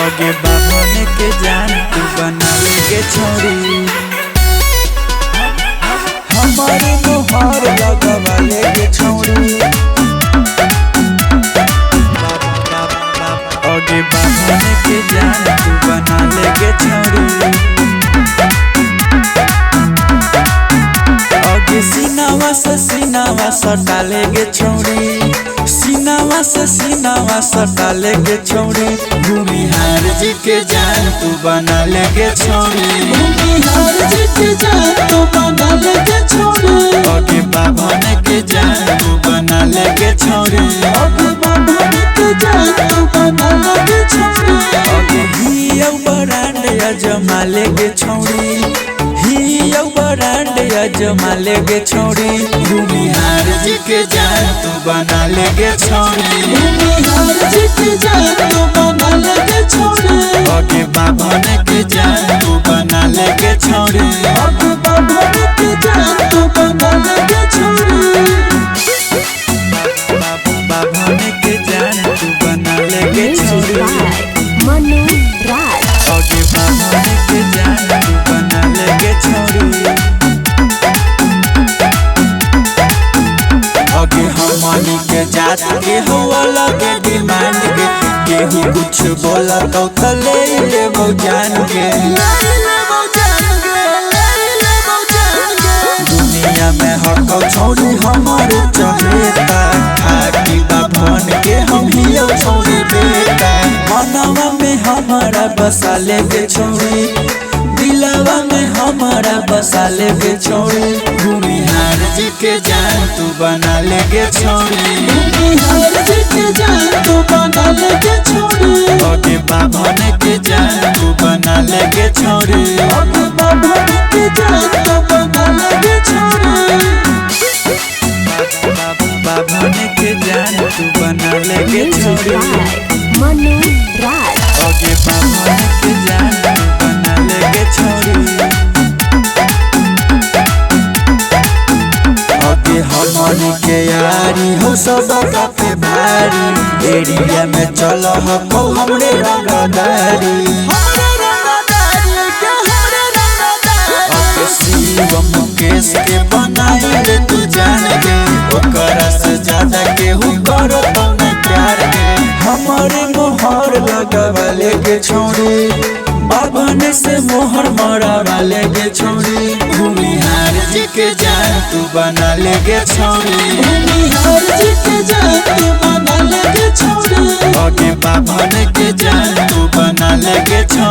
आगे बाभन के जान तू बनावे के छोड़ी हमारे मोहर लगवाले के छोड़ी आगे बाभन के जान तू बनाले के छोड़ी आगे सीनावा से सीनावा सटाले के छोड़ी सीनावा से सीनावा सटाले के छोड़ी भूमिहार जी के जान तू बना ले के छोड़ी भूमिहार जी के जान तू बना ले के छोड़ी आगे बाभन के जान तू बना ले के छोड़ी आगे बाभन के जान तू बना ले के छोड़ी आगे हियो बरांड अजमा ले के छोड़ी हियो बरांड अजमा ले के छोड़ी भूमिहार जी के जान तू बना ले के छोड़ी भूमिहार जी के जान तू बना ले के छोड़ी आगे बाभन के जान तू बना ले के छोड़ी आगे बाभन के जान तू बना ले के छोड़ी बाभन के जान तू बना ले के छोड़ी मनु राज आगे बाभन के जान तू बना ले के छोड़ी आगे हमनी के जात के होला के डिमांड के केहू कुछ बोला तो ले ले जान के दुनिया में हक छोड़ी हमारे चहेता खाकी बाभन के हम हियो छोड़ी बेटा मनवा में हमारा बसा ले के छोड़ी दिलवा में हमारा बसा ले के छोड़ी भूमिहार जी के जान तू बना ले के छोड़ी भूमिहार जी के जान तू बना ले के छोड़ी आगे बाभन के जान तू बना ले के छोड़ी आगे बाभन के जान तू बना ले के छोड़ी बाभन के जान तू बना ले के छोड़ी मनु राज आगे बाभन के जान तू बना ले के छोड़ी आगे हमनी के यारी हो सब काफे भारी एरिया में चल हो हमरे रंगदारी आगे शिवम मुकेश के बनाई रे तू जान गे ओकरा से ज्यादा केहू करो तुमने प्यार के हमारे मोहर लगवाले के छोड़ी बाभन से मोहर मरा वाले के छोड़ी भूमिहार जी के जान तू बना ले के छोड़ी भूमिहार जी के जान तू बना ले के छोड़ी आगे बाभन के जान तू बना ले के छोड़ी।